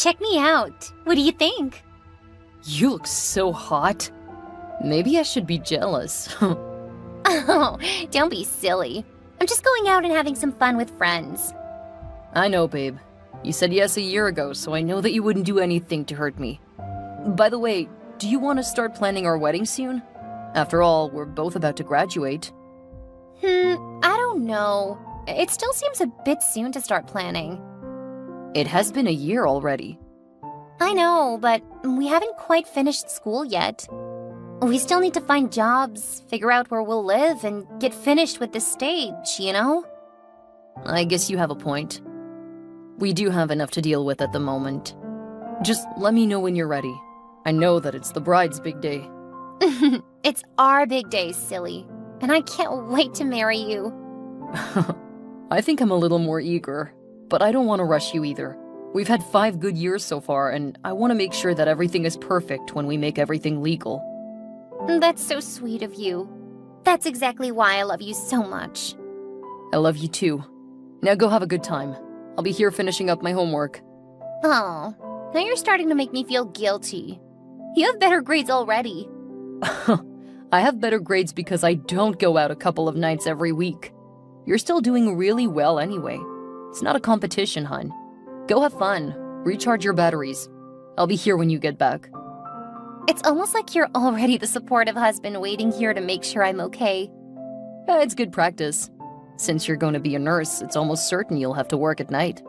check me out. What do you think? You look so hot. Maybe I should be jealous. Oh, don't be silly. I'm just going out and having some fun with friends. I know, babe. You said yes a year ago, so I know that you wouldn't do anything to hurt me. By the way, do you want to start planning our wedding soon? After all, we're both about to graduate. I don't know. It still seems a bit soon to start planning. It has been a year already. I know, but we haven't quite finished school yet. We still need to find jobs, figure out where we'll live, and get finished with this stage, you know? I guess you have a point. We do have enough to deal with at the moment. Just let me know when you're ready. I know that it's the bride's big day. It's our big day, silly. And I can't wait to marry you. I think I'm a little more eager, but I don't want to rush you either. We've had 5 good years so far, and I want to make sure that everything is perfect when we make everything legal. That's so sweet of you. That's exactly why I love you so much. I love you too. Now go have a good time. I'll be here finishing up my homework. Oh, now you're starting to make me feel guilty. You have better grades already. I have better grades because I don't go out a couple of nights every week. You're still doing really well anyway. It's not a competition, hun. Go have fun. Recharge your batteries. I'll be here when you get back. It's almost like you're already the supportive husband waiting here to make sure I'm okay. It's good practice. Since you're going to be a nurse, it's almost certain you'll have to work at night.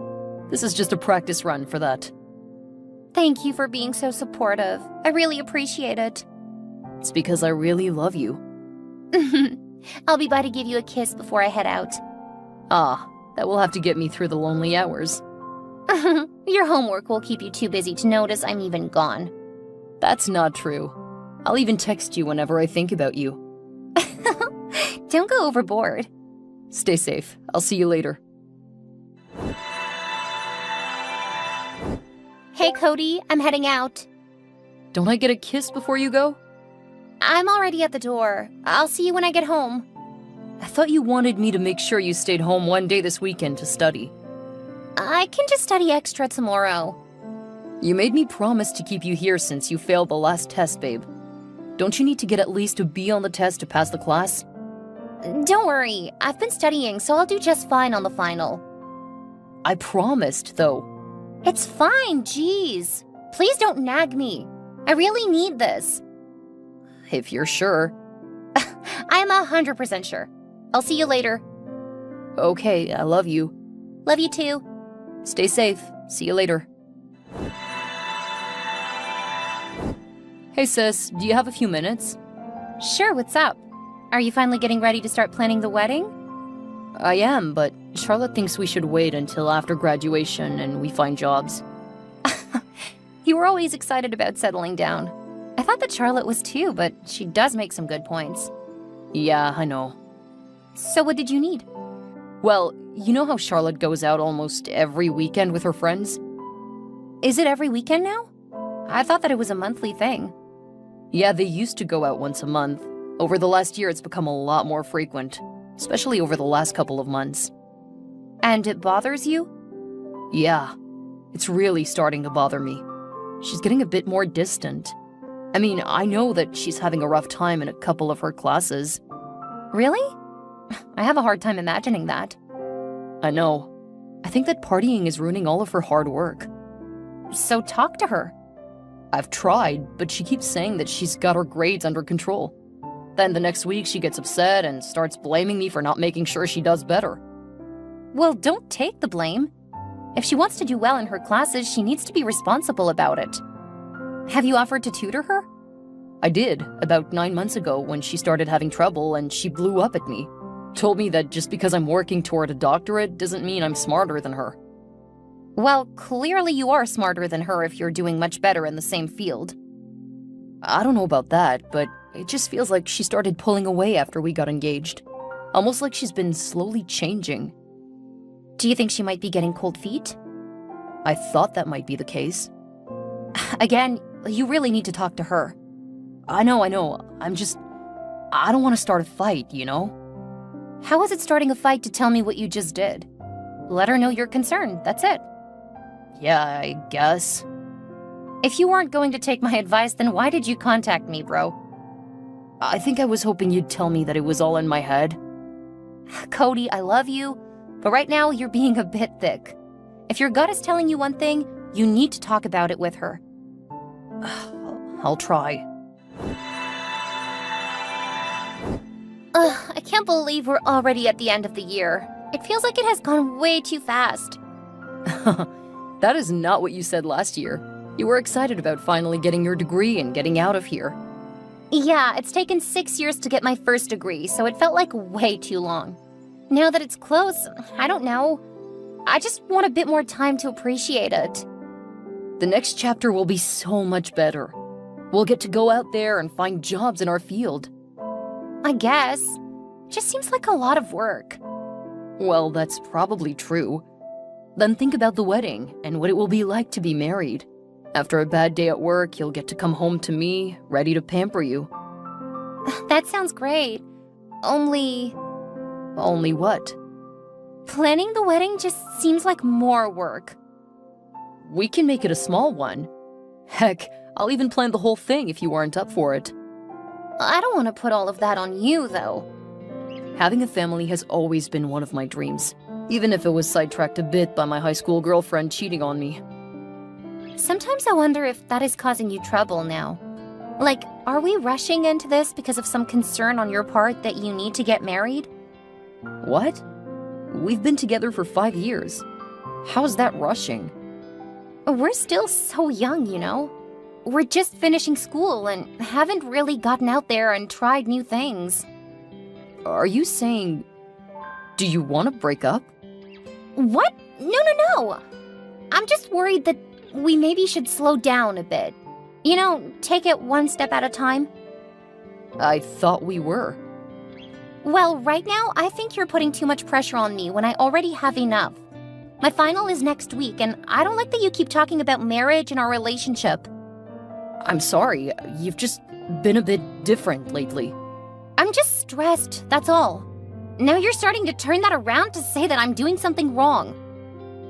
This is just a practice run for that. Thank you for being so supportive. I really appreciate it. It's because I really love you. I'll be by to give you a kiss before I head out. Ah, that will have to get me through the lonely hours. Your homework will keep you too busy to notice I'm even gone. That's not true. I'll even text you whenever I think about you. Don't go overboard. Stay safe. I'll see you later. Hey, Cody, I'm heading out. Don't I get a kiss before you go? I'm already at the door. I'll see you when I get home. I thought you wanted me to make sure you stayed home one day this weekend to study. I can just study extra tomorrow. You made me promise to keep you here since you failed the last test, babe. Don't you need to get at least a B on the test to pass the class? Don't worry, I've been studying, so I'll do just fine on the final. I promised, though. It's fine, jeez. Please don't nag me. I really need this. If you're sure. I'm 100% sure. I'll see you later. Okay, I love you. Love you too. Stay safe. See you later. Hey sis, do you have a few minutes? Sure, what's up? Are you finally getting ready to start planning the wedding? I am, but Charlotte thinks we should wait until after graduation and we find jobs. You were always excited about settling down. I thought that Charlotte was too, but she does make some good points. Yeah, I know. So what did you need? Well, you know how Charlotte goes out almost every weekend with her friends? Is it every weekend now? I thought that it was a monthly thing. Yeah, they used to go out once a month. Over the last year, it's become a lot more frequent, especially over the last couple of months. And it bothers you? Yeah, it's really starting to bother me. She's getting a bit more distant. I mean, I know that she's having a rough time in a couple of her classes. Really? I have a hard time imagining that. I know. I think that partying is ruining all of her hard work. So talk to her. I've tried, but she keeps saying that she's got her grades under control. Then the next week she gets upset and starts blaming me for not making sure she does better. Well, don't take the blame. If she wants to do well in her classes, she needs to be responsible about it. Have you offered to tutor her? I did, about 9 months ago when she started having trouble and she blew up at me. Told me that just because I'm working toward a doctorate doesn't mean I'm smarter than her. Well, clearly you are smarter than her if you're doing much better in the same field. I don't know about that, but it just feels like she started pulling away after we got engaged. Almost like she's been slowly changing. Do you think she might be getting cold feet? I thought that might be the case. Again, you really need to talk to her. I know. I don't want to start a fight, you know? How is it starting a fight to tell me what you just did? Let her know you're concerned, that's it. Yeah, I guess. If you weren't going to take my advice, then why did you contact me, bro? I think I was hoping you'd tell me that it was all in my head. Cody, I love you, but right now you're being a bit thick. If your gut is telling you one thing, you need to talk about it with her. I'll try. I can't believe we're already at the end of the year. It feels like it has gone way too fast. That is not what you said last year. You were excited about finally getting your degree and getting out of here. Yeah, it's taken 6 years to get my first degree, so it felt like way too long. Now that it's close, I don't know. I just want a bit more time to appreciate it. The next chapter will be so much better. We'll get to go out there and find jobs in our field. I guess. It just seems like a lot of work. Well, that's probably true. Then think about the wedding and what it will be like to be married. After a bad day at work, you'll get to come home to me, ready to pamper you. That sounds great. Only what? planning the wedding just seems like more work. We can make it a small one. Heck, I'll even plan the whole thing if you aren't up for it. I don't want to put all of that on you, though. Having a family has always been one of my dreams, even if it was sidetracked a bit by my high school girlfriend cheating on me. Sometimes I wonder if that is causing you trouble now. Like, are we rushing into this because of some concern on your part that you need to get married? What? We've been together for 5 years. How's that rushing? We're still so young, you know? We're just finishing school and haven't really gotten out there and tried new things. Are you saying... Do you want to break up? What? No. I'm just worried that we maybe should slow down a bit. You know, take it one step at a time. I thought we were. Well, right now, I think you're putting too much pressure on me when I already have enough. My final is next week, and I don't like that you keep talking about marriage and our relationship. I'm sorry, you've just been a bit different lately. I'm just stressed, that's all. Now you're starting to turn that around to say that I'm doing something wrong.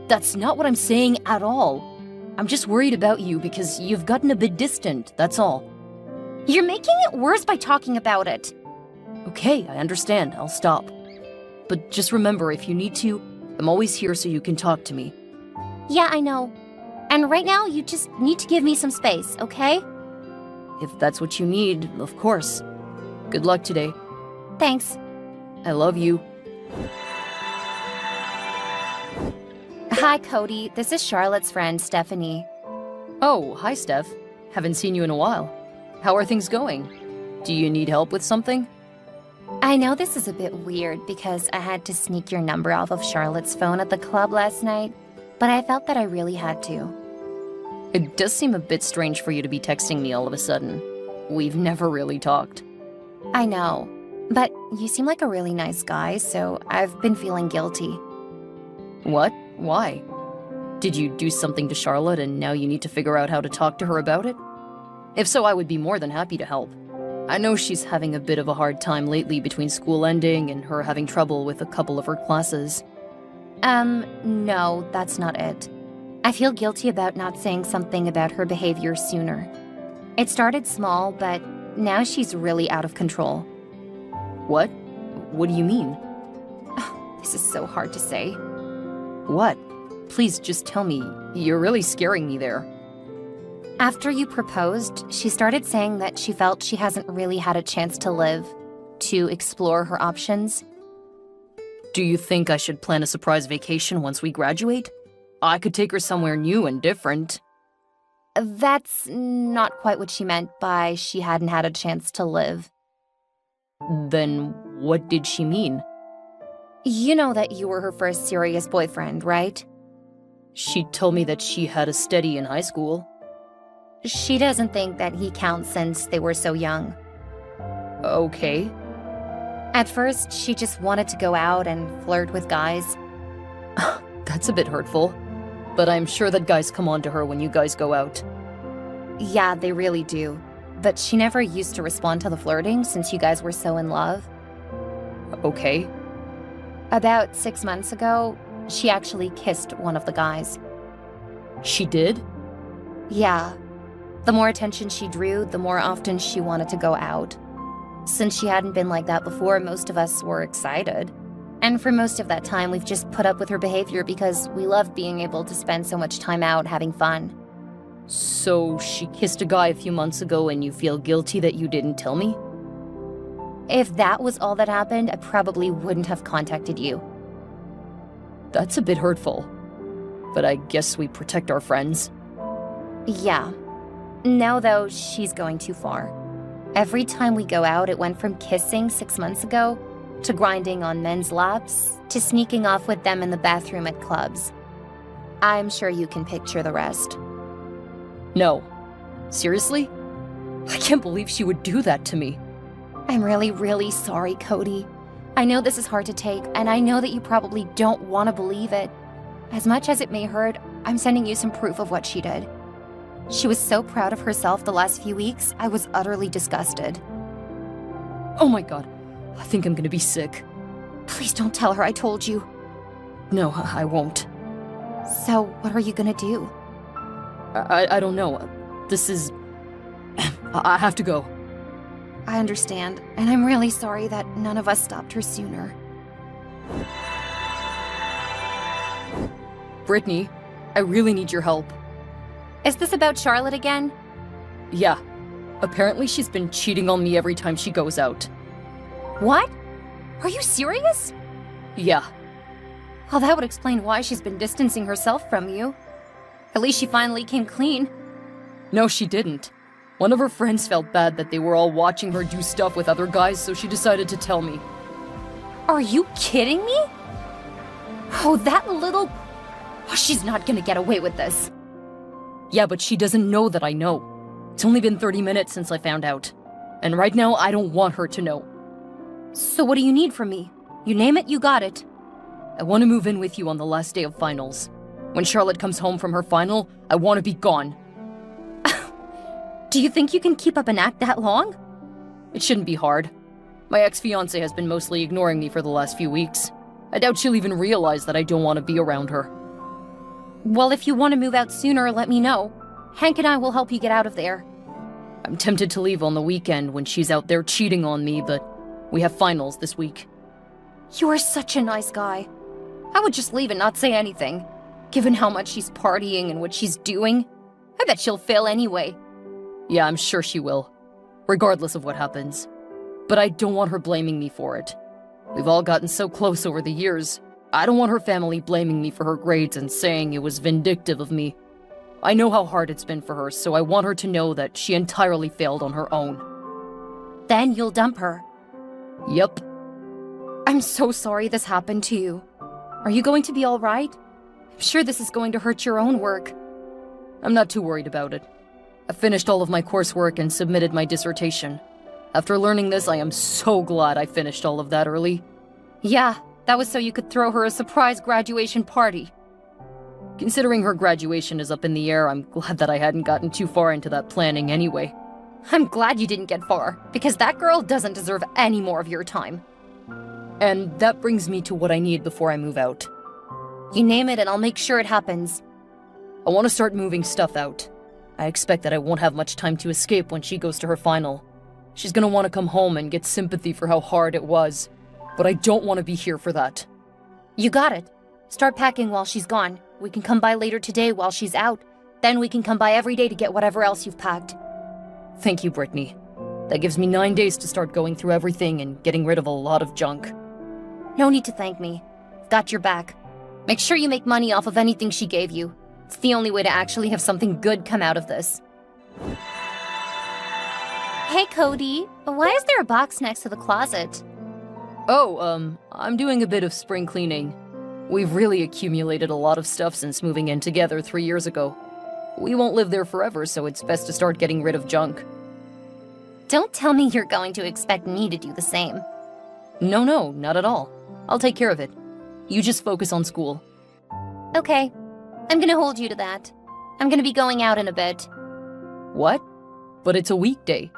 That's not what I'm saying at all. I'm just worried about you because you've gotten a bit distant, that's all. You're making it worse by talking about it. Okay, I understand, I'll stop. But just remember, if you need to, I'm always here so you can talk to me. Yeah, I know. And right now, you just need to give me some space, okay? If that's what you need, of course. Good luck today. Thanks. I love you. Hi, Cody. This is Charlotte's friend, Stephanie. Oh, hi, Steph. Haven't seen you in a while. How are things going? Do you need help with something? I know this is a bit weird because I had to sneak your number off of Charlotte's phone at the club last night, but I felt that I really had to. It does seem a bit strange for you to be texting me all of a sudden. We've never really talked. I know, but you seem like a really nice guy, so I've been feeling guilty. What? Why? Did you do something to Charlotte and now you need to figure out how to talk to her about it? If so, I would be more than happy to help. I know she's having a bit of a hard time lately between school ending and her having trouble with a couple of her classes. No, that's not it. I feel guilty about not saying something about her behavior sooner. It started small, but now she's really out of control. What? What do you mean? This is so hard to say. What? Please just tell me. You're really scaring me there. After you proposed, she started saying that she felt she hasn't really had a chance to live, to explore her options. Do you think I should plan a surprise vacation once we graduate? I could take her somewhere new and different. That's not quite what she meant by she hadn't had a chance to live. Then what did she mean? You know that you were her first serious boyfriend, right? She told me that she had a steady in high school. She doesn't think that he counts since they were so young. Okay. At first, she just wanted to go out and flirt with guys. That's a bit hurtful. But I'm sure that guys come on to her when you guys go out. Yeah, they really do. But she never used to respond to the flirting since you guys were so in love. Okay. About 6 months ago, she actually kissed one of the guys. She did? Yeah. The more attention she drew, the more often she wanted to go out. Since she hadn't been like that before, most of us were excited. And for most of that time, we've just put up with her behavior because we loved being able to spend so much time out having fun. So she kissed a guy a few months ago and you feel guilty that you didn't tell me? If that was all that happened, I probably wouldn't have contacted you. That's a bit hurtful. But I guess we protect our friends. Yeah. Now, though, she's going too far. Every time we go out, it went from kissing 6 months ago to grinding on men's laps to sneaking off with them in the bathroom at clubs. I'm sure you can picture the rest. No. Seriously? I can't believe she would do that to me. I'm really, really sorry, Cody. I know this is hard to take, and I know that you probably don't want to believe it. As much as it may hurt, I'm sending you some proof of what she did. She was so proud of herself the last few weeks, I was utterly disgusted. Oh my god. I think I'm gonna be sick. Please don't tell her I told you. No, I won't. So, what are you gonna do? I don't know. This is... I have to go. I understand, and I'm really sorry that none of us stopped her sooner. Brittany, I really need your help. Is this about Charlotte again? Yeah. Apparently she's been cheating on me every time she goes out. What? Are you serious? Yeah. Well, that would explain why she's been distancing herself from you. At least she finally came clean. No, she didn't. One of her friends felt bad that they were all watching her do stuff with other guys, so she decided to tell me. Are you kidding me? Oh, that little... Oh, she's not gonna get away with this. Yeah, but she doesn't know that I know. It's only been 30 minutes since I found out. And right now, I don't want her to know. So what do you need from me? You name it, you got it. I want to move in with you on the last day of finals. When Charlotte comes home from her final, I want to be gone. Do you think you can keep up an act that long? It shouldn't be hard. My ex-fiancé has been mostly ignoring me for the last few weeks. I doubt she'll even realize that I don't want to be around her. Well, if you want to move out sooner, let me know. Hank and I will help you get out of there. I'm tempted to leave on the weekend when she's out there cheating on me, but we have finals this week. You are such a nice guy. I would just leave and not say anything. Given how much she's partying and what she's doing, I bet she'll fail anyway. Yeah, I'm sure she will, regardless of what happens. But I don't want her blaming me for it. We've all gotten so close over the years. I don't want her family blaming me for her grades and saying it was vindictive of me. I know how hard it's been for her, so I want her to know that she entirely failed on her own. Then you'll dump her. Yep. I'm so sorry this happened to you. Are you going to be all right? I'm sure this is going to hurt your own work. I'm not too worried about it. I finished all of my coursework and submitted my dissertation. After learning this, I am so glad I finished all of that early. Yeah, that was so you could throw her a surprise graduation party. Considering her graduation is up in the air, I'm glad that I hadn't gotten too far into that planning anyway. I'm glad you didn't get far, because that girl doesn't deserve any more of your time. And that brings me to what I need before I move out. You name it and I'll make sure it happens. I want to start moving stuff out. I expect that I won't have much time to escape when she goes to her final. She's gonna want to come home and get sympathy for how hard it was. But I don't want to be here for that. You got it. Start packing while she's gone. We can come by later today while she's out. Then we can come by every day to get whatever else you've packed. Thank you, Brittany. That gives me 9 days to start going through everything and getting rid of a lot of junk. No need to thank me. Got your back. Make sure you make money off of anything she gave you. It's the only way to actually have something good come out of this. Hey, Cody. Why is there a box next to the closet? Oh, I'm doing a bit of spring cleaning. We've really accumulated a lot of stuff since moving in together 3 years ago. We won't live there forever, so it's best to start getting rid of junk. Don't tell me you're going to expect me to do the same. No, not at all. I'll take care of it. You just focus on school. Okay. I'm gonna hold you to that. I'm gonna be going out in a bit. What? But it's a weekday.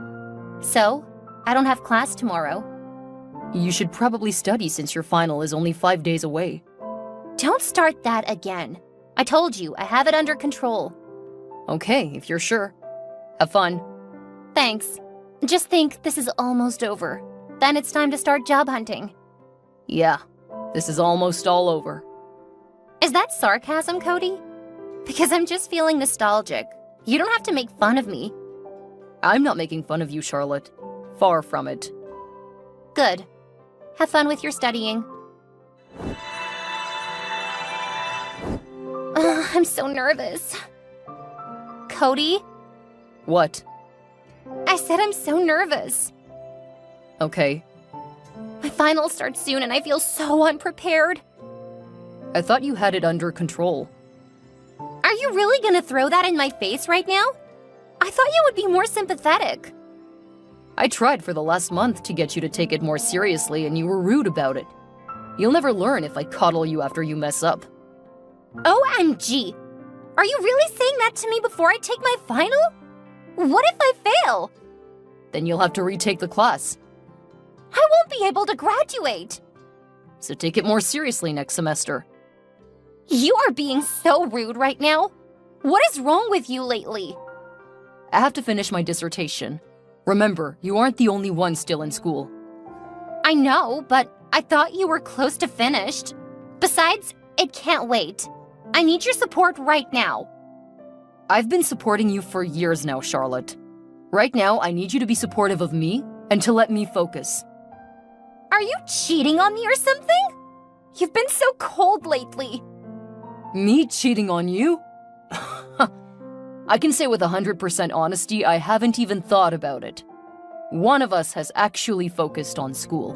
So? I don't have class tomorrow. You should probably study since your final is only 5 days away. Don't start that again. I told you, I have it under control. Okay, if you're sure. Have fun. Thanks. Just think this is almost over. Then it's time to start job hunting. Yeah, this is almost all over. Is that sarcasm, Cody? Because I'm just feeling nostalgic. You don't have to make fun of me. I'm not making fun of you, Charlotte. Far from it. Good. Have fun with your studying. I'm so nervous. Cody? What? I said I'm so nervous. Okay. My final starts soon and I feel so unprepared. I thought you had it under control. Are you really gonna throw that in my face right now? I thought you would be more sympathetic. I tried for the last month to get you to take it more seriously and you were rude about it. You'll never learn if I coddle you after you mess up. OMG! Are you really saying that to me before I take my final? What if I fail? Then you'll have to retake the class. I won't be able to graduate. So take it more seriously next semester. You are being so rude right now. What is wrong with you lately? I have to finish my dissertation. Remember, you aren't the only one still in school. I know, but I thought you were close to finished. Besides, it can't wait. I need your support right now. I've been supporting you for years now, Charlotte. Right now, I need you to be supportive of me and to let me focus. Are you cheating on me or something? You've been so cold lately. Me cheating on you? I can say with 100% honesty, I haven't even thought about it. One of us has actually focused on school.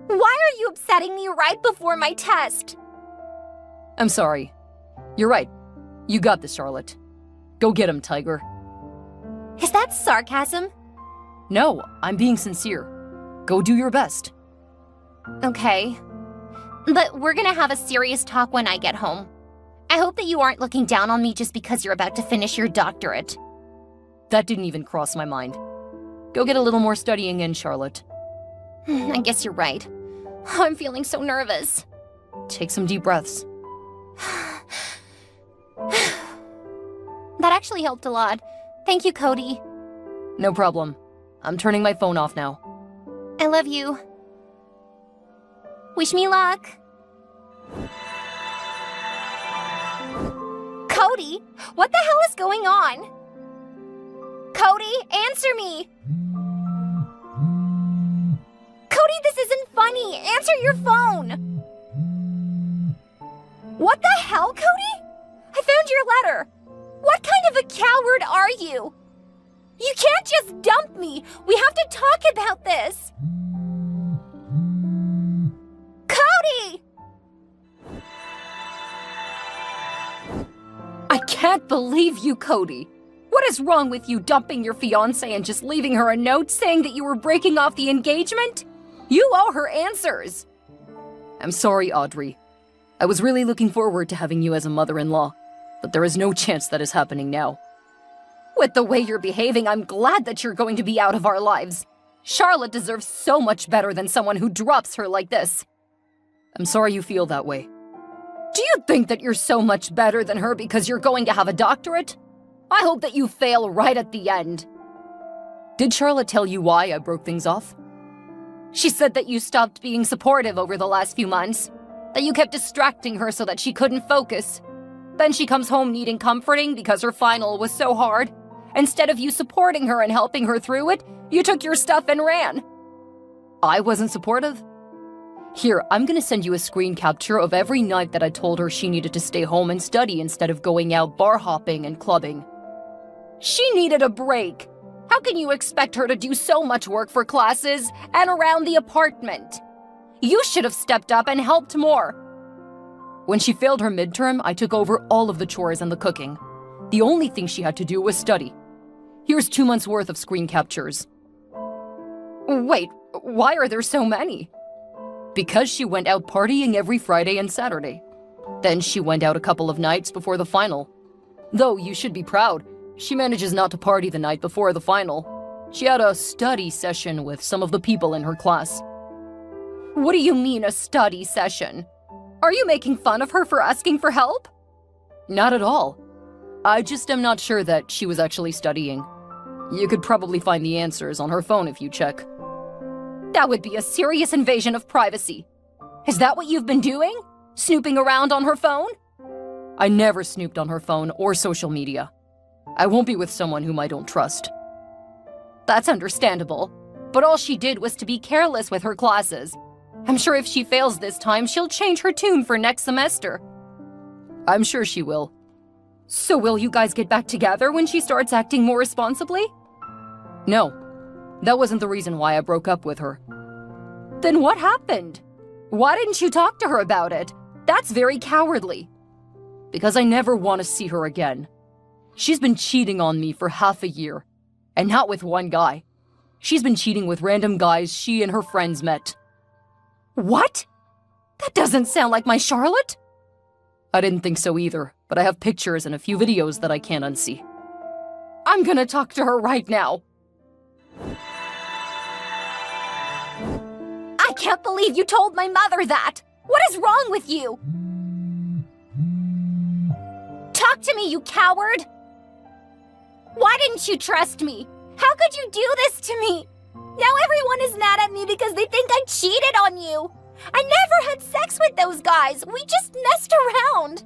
Why are you upsetting me right before my test? I'm sorry. You're right. You got this, Charlotte. Go get him, Tiger. Is that sarcasm? No, I'm being sincere. Go do your best. Okay. But we're gonna have a serious talk when I get home. I hope that you aren't looking down on me just because you're about to finish your doctorate. That didn't even cross my mind. Go get a little more studying in, Charlotte. I guess you're right. I'm feeling so nervous. Take some deep breaths. That actually helped a lot. Thank you, Cody. No problem. I'm turning my phone off now. I love you. Wish me luck. Cody, what the hell is going on? Cody, answer me! Cody, this isn't funny! Answer your phone! What the hell, Cody? I found your letter! What kind of a coward are you? You can't just dump me! We have to talk about this! Cody! I can't believe you, Cody. What is wrong with you dumping your fiancé and just leaving her a note saying that you were breaking off the engagement? You owe her answers. I'm sorry, Audrey. I was really looking forward to having you as a mother-in-law, but there is no chance that is happening now. With the way you're behaving, I'm glad that you're going to be out of our lives. Charlotte deserves so much better than someone who drops her like this. I'm sorry you feel that way. Do you think that you're so much better than her because you're going to have a doctorate? I hope that you fail right at the end. Did Charlotte tell you why I broke things off? She said that you stopped being supportive over the last few months, that you kept distracting her so that she couldn't focus. Then she comes home needing comforting because her final was so hard. Instead of you supporting her and helping her through it, you took your stuff and ran. I wasn't supportive? Here, I'm gonna send you a screen capture of every night that I told her she needed to stay home and study instead of going out bar hopping and clubbing. She needed a break. How can you expect her to do so much work for classes and around the apartment? You should have stepped up and helped more. When she failed her midterm, I took over all of the chores and the cooking. The only thing she had to do was study. Here's 2 months' worth of screen captures. Wait, why are there so many? Because she went out partying every Friday and Saturday. Then she went out a couple of nights before the final. Though you should be proud, she manages not to party the night before the final. She had a study session with some of the people in her class. What do you mean, a study session? Are you making fun of her for asking for help? Not at all. I just am not sure that she was actually studying. You could probably find the answers on her phone if you check. That would be a serious invasion of privacy. Is that what you've been doing? Snooping around on her phone? I never snooped on her phone or social media. I won't be with someone whom I don't trust. That's understandable. But all she did was to be careless with her classes. I'm sure if she fails this time, she'll change her tune for next semester. I'm sure she will. So will you guys get back together when she starts acting more responsibly? No, that wasn't the reason why I broke up with her. Then what happened? Why didn't you talk to her about it? That's very cowardly. Because I never want to see her again. She's been cheating on me for half a year. And not with one guy. She's been cheating with random guys she and her friends met. What? That doesn't sound like my Charlotte. I didn't think so either, but I have pictures and a few videos that I can't unsee. I'm gonna talk to her right now. I can't believe you told my mother that! What is wrong with you? Talk to me, you coward! Why didn't you trust me? How could you do this to me? Now everyone is mad at me because they think I cheated on you. I never had sex with those guys. We just messed around.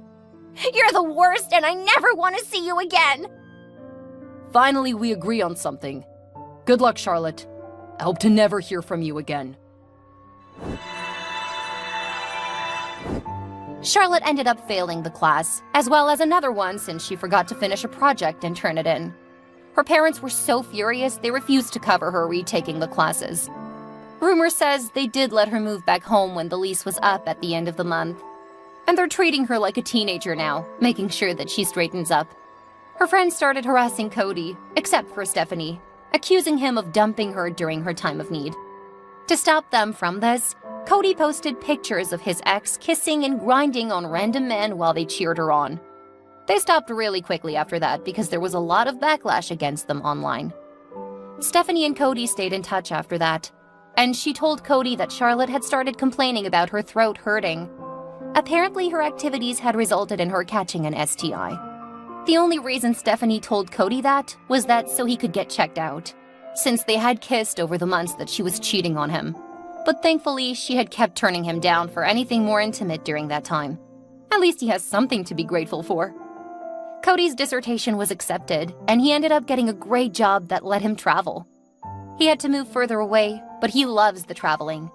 You're the worst and I never want to see you again. Finally, we agree on something. Good luck, Charlotte. I hope to never hear from you again. Charlotte ended up failing the class, as well as another one since she forgot to finish a project and turn it in. Her parents were so furious they refused to cover her retaking the classes. Rumor says they did let her move back home when the lease was up at the end of the month. And they're treating her like a teenager now, making sure that she straightens up. Her friends started harassing Cody, except for Stephanie, accusing him of dumping her during her time of need. To stop them from this, Cody posted pictures of his ex kissing and grinding on random men while they cheered her on. They stopped really quickly after that because there was a lot of backlash against them online. Stephanie and Cody stayed in touch after that, and she told Cody that Charlotte had started complaining about her throat hurting. Apparently, her activities had resulted in her catching an STI. The only reason Stephanie told Cody that was that so he could get checked out, since they had kissed over the months that she was cheating on him. But thankfully, she had kept turning him down for anything more intimate during that time. At least he has something to be grateful for. Cody's dissertation was accepted, and he ended up getting a great job that let him travel. He had to move further away, but he loves the traveling.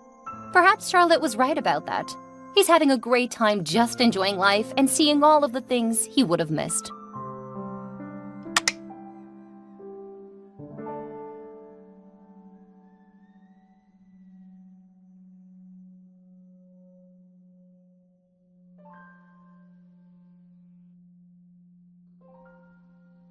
Perhaps Charlotte was right about that. He's having a great time just enjoying life and seeing all of the things he would have missed.